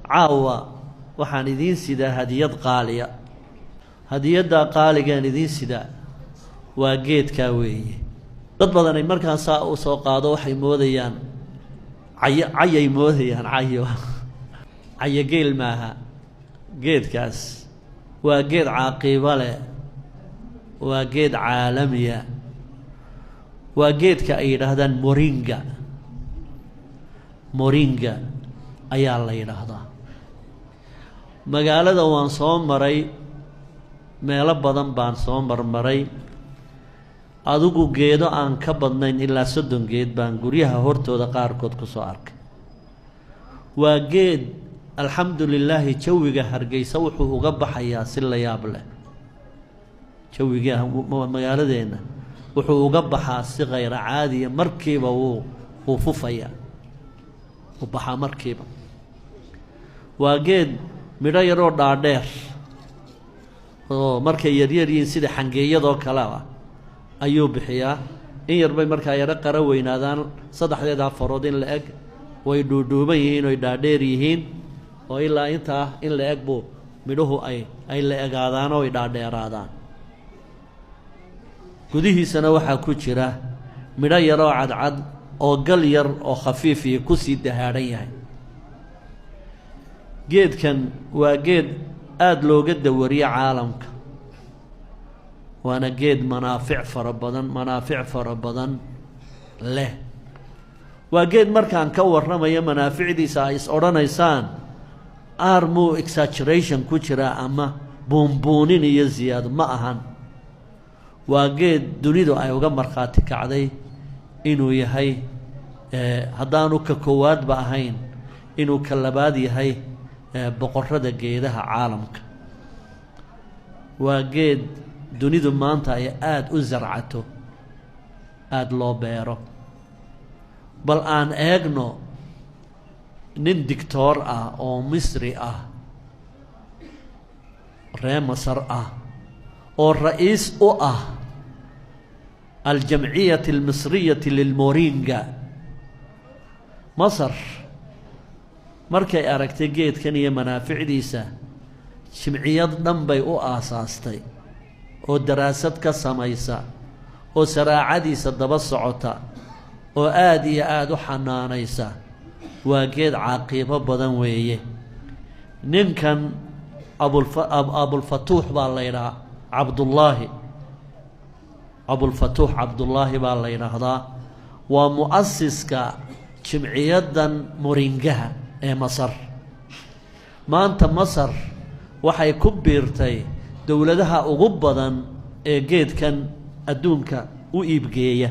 caawa waxaan idiin sidaa hadiyad qaaliya. hadiyadda qaaligaan idiin sidaa waa geedkaa weeye. dad badan ay markaan saa u soo qaado waxay moodayaan cayay moodayaan cayo geel maaha. geedkaas waa geed caaqiibo leh, waa geed caalamiya, waa geedka ay yidhaahdaan moringa ayaa la yidhaahdaa. magaalada waan soo maray, meelo badan baan soo marmaray. adigu geedo aan ka badnayn ilaa 30 geed baan guryaha hortooda qaarkood ku soo arkay. waa geed alxamdulilaahi jawiga Hargeysa wuxuu uga baxayaa si la yaab leh. jawiga magaaladeenna wuxuu uga baxaa si غayr caadi, markiiba wuu fufaya, u baxaa markiiba. waa geed midho yaroo dhaadheer oo markay yaryar yihiin sida xangeeyadoo kale ah ayuu bixiyaa. in yar bay markaa yaro qara weynaadaan, 3 farood in la eg, way dhuudhuuban yihiin oy dhaadheer yihiin, oo ilaa intaa in la eg buu midhuhu ay la egaadaan oo ay dhaadheeraadaan. gudihiisana waxaa ku jira midho yaroo cadcad oo gal yar oo khafiif iyo ku sii dahaadhan yahay. geedkan waa geed aad looga dawariyo caalamka, waana geed manaafic fara badan leh. waa geed markaan ka warramayo manaaficdiisa ay is odhanaysaan armuu exaggeration ku jira ama buunbuunin iyo ziyaado ma ahan. waa geed dunidu ay uga markhaati kacday inuu yahay haddaanu ka koowaadba ahayn inuu ka labaad yahay boqorrada geedaha caalamka. waa geed dunidu maanta ay aad u zarcato, aad loo beero. bal aan eegno nin dictoor ah oo misri ah, ree Masar ah, oo ra'iis u ah aljamciyati almisriyati lilmoringa. masar markay aragtay geedkan iyo manaaficdiisa, jimciyad dhan bay u aasaastay oo daraasad ka samaysa oo saraacadiisa daba socota oo aad iyo aad u xanaanaysa. waa geed caaqiibo badan weeye. ninkan abulfatuux baa la yidhahaa, abulfatuux cabdullaahi baa la yidhaahdaa. waa mu'asiska jimciyaddan moringaha ee Masar. maanta Masar waxay ku biirtay dowladaha ugu badan ee geedkan adduunka u iibgeeya,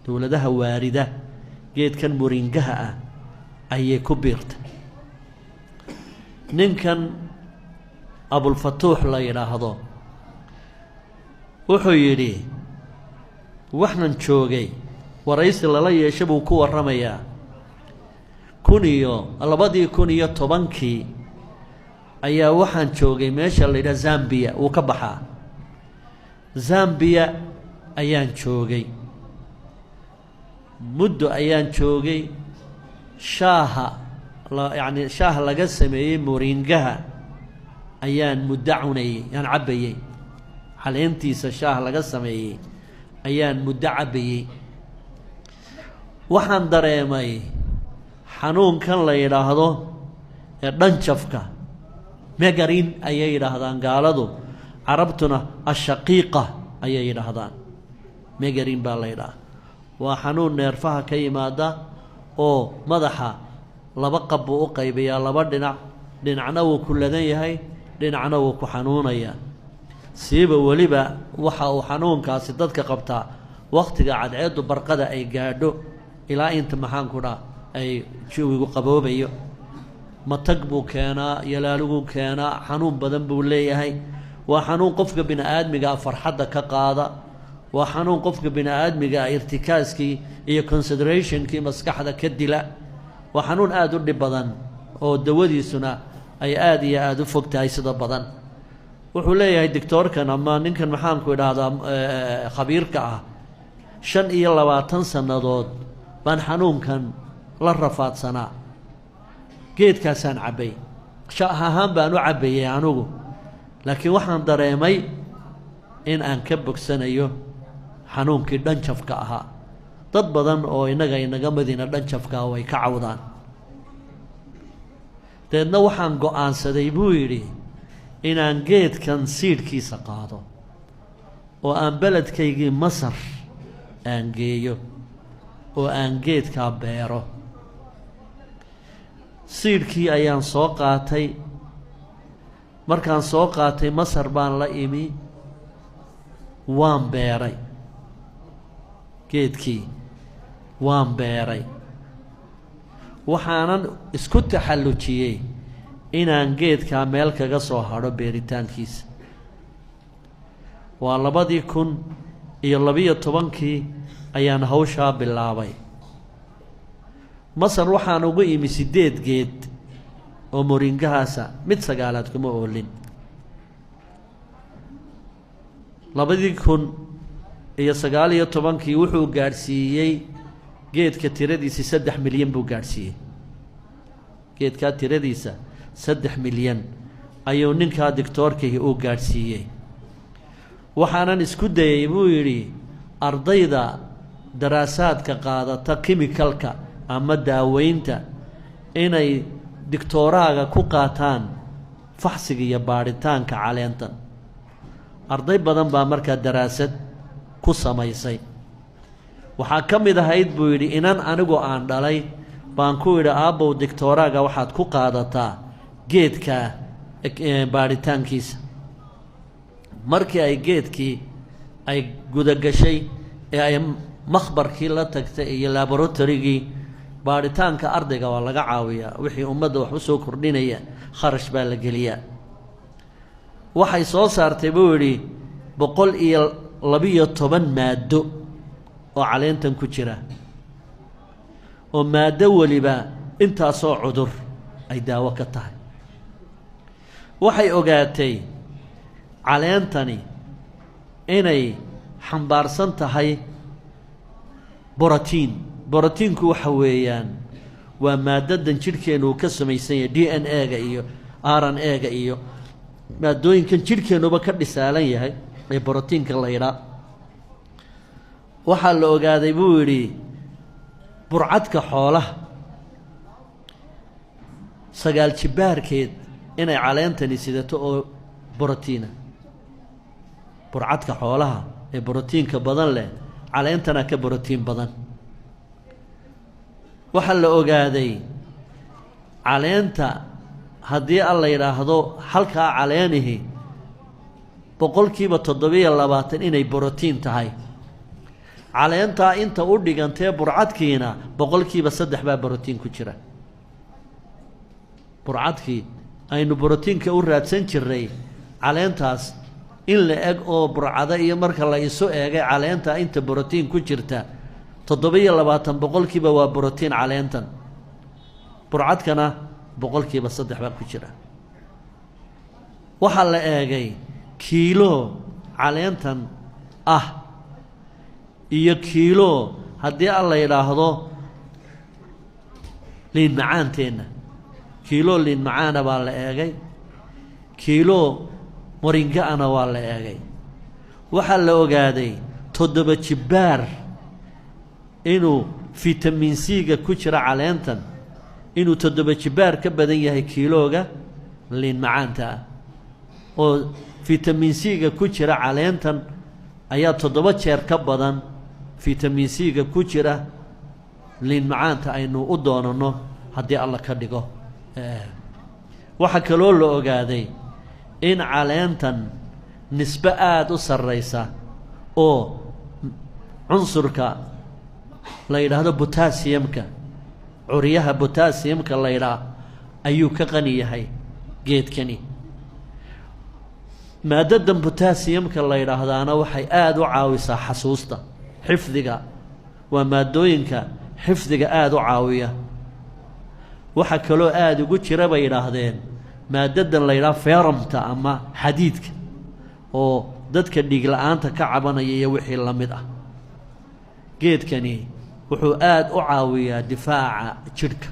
dowladaha waarida geedkan moringaha ah ayay ku biirtay. ninkan abulfatuux la yidhaahdo wuxuu yidhi, waxaan joogay waraysi lala yeesha buu ku warramayaa 2010 ayaa waxaan joogay meesha la yidhaha Zambia. wuu ka baxaa Zambia ayaan joogay muddo ayaan joogay. shaaha laga sameeyey moringaha ayaan muddo cunayay, yaan cabbayey. caleentiisa shaah laga sameeyey ayaan muddo cabbayey. waxaan dareemay xanuunkan la yidhaahdo ee dhanjafka, megarin ayay yidhaahdaan gaaladu, carabtuna ashaqiiqa ayay yidhaahdaan. megarin baa la yidhaha. waa xanuun neerfaha ka yimaada oo madaxa 2 qab buu u qaybiyaa, 2 dhinac. dhinacna wuu ku ladan yahay, dhinacna wuu ku xanuunayaa. siiba weliba waxa uu xanuunkaasi dadka qabtaa wakhtiga cadceeddu barqada ay gaadho ilaa inta maxaanku dhaa ay jawigu qaboobayo. matag buu keenaa, yalaaluguu keenaa, xanuun badan buu leeyahay. waa xanuun qofka bini'aadmiga farxadda ka qaada. waa xanuun qofka bini'aadmiga irtikaaskii iyo considerationkii maskaxda ka dila. waa xanuun aad u dhib badan oo dawadiisuna ay aad iyo aad u fog tahay sida badan. wuxuu leeyahay dictoorkan ama ninkan maxaanku idhaahdaa khabiirka ah, 25 sannadood baan xanuunkan la rafaadsanaa. geedkaasaan cabbay shaah ahaan baan u cabbayay anugu laakiin waxaan dareemay in aan ka bogsanayo xanuunkii dhanjafka ahaa dad badan oo inaga madina dhanjafka way ka cawdaan deedna waxaan go'aansaday buu yidhi inaan geedkan siidhkiisa qaado oo aan beledkaygii Masar aan geeyo oo aan geedkaa beero siidhkii ayaan soo qaatay markaan soo qaatay Masar baan la imi waan beeray geedkii waan beeray waxaanan isku taxallujiyey inaan geedkaa meel kaga soo hadho beeritaankiisa waa 2012 ayaan hawshaa bilaabay Masar waxaan ugu imi 8 geed oo moringahaasa mid 9aad kuma oolin 2019 wuxuu gaarsiiyey geedka tiradiisa 3 milyan buu gaarsiiyey geedka tiradiisa 3 milyan ayuu ninka doctorkii uu gaarsiiyey waxaanan isku dayay buu yiri ardayda daraasaadka qaadata chemicalka ama daaweynta inay doctoraaga ku qaataan faxsiga iyo baaritaanka caleentan arday badan baa markaa daraasad ku samaysay waxaa ka mid ahayd buu yidhi inan anigu aan dhalay baan ku yidhi aabbow doctoraaga waxaad ku qaadataa geedka baaritaankiisa markii ay geedkii ay gudagashay ee ay makhbarkii la tagtay iyo laboratorygii baaritaanka ardayga waa laga caawiyaa wixii ummadda wax u soo kordhinaya kharash baa la geliyaa waxay soo saartay buu yidhi 112 maado oo caleentan ku jira oo maado waliba intaasoo cudur ay daawo ka tahay waxay ogaatay caleentani inay xambaarsan tahay borotiinku waxa weeyaan waa maadadan jidhkeenu uu ka samaysan yahay DNA-ga iyo RNA-ga iyo maadooyinkan jidhkeenuba ka dhisaalan yahay ee borotiinka la yidhaa waxaa la ogaaday buu yidhi burcadka xoolaha 9 jibaarkeed inay caleentani sidato oo borotiina burcadka xoolaha ee borotiinka badan leh caleentana ka borotiin badan waxaa la ogaaday caleenta haddii alla yidhaahdo halkaa caleenihi 7% inay borotiin tahay caleentaa inta u dhigantee burcadkiina 3% baa borotiin ku jira burcadkii aynu borotiinka u raadsan jiray caleentaas in la eg oo burcada iyo marka la isu eegay caleenta inta borotiin ku jirta 27% waa borotiin caleentan burcadkana 3% baa ku jira waxaa la eegay kiilo caleentan ah iyo kiilo haddii alla yidhaahdo liin macaanteenna kiilo liin macaana baa la eegay kiilo moringaana waa la eegay waxaa la ogaaday 7 jibaar inuu vitamin C-ga ku jira caleentan inuu 7 jibaar ka badan yahay kiilooga liin macaanta oo vitamin C-ga ku jira caleentan ayaa 7 jeer ka badan vitamin C-ga ku jira liin macaanta aynu u doonano haddii alla ka dhigo waxaa kaloo la ogaaday in caleentan nisbe aada u sarraysa oo cunsurka la yidhaahdo potassiumka curyaha potassiumka la yidhaah ayuu ka qani yahay geedkani maadadan potassiumka la yidhaahdaana waxay aada u caawisaa xasuusta xifdiga waa maadooyinka xifdiga aada u caawiya waxaa kaloo aada ugu jira bay yidhaahdeen maadadan la yidhaah feramta ama xadiidka oo dadka dhiig la-aanta ka cabanaya iyo wixii la mid ah geedkani wuxuu aada u caawiyaa difaaca jidhka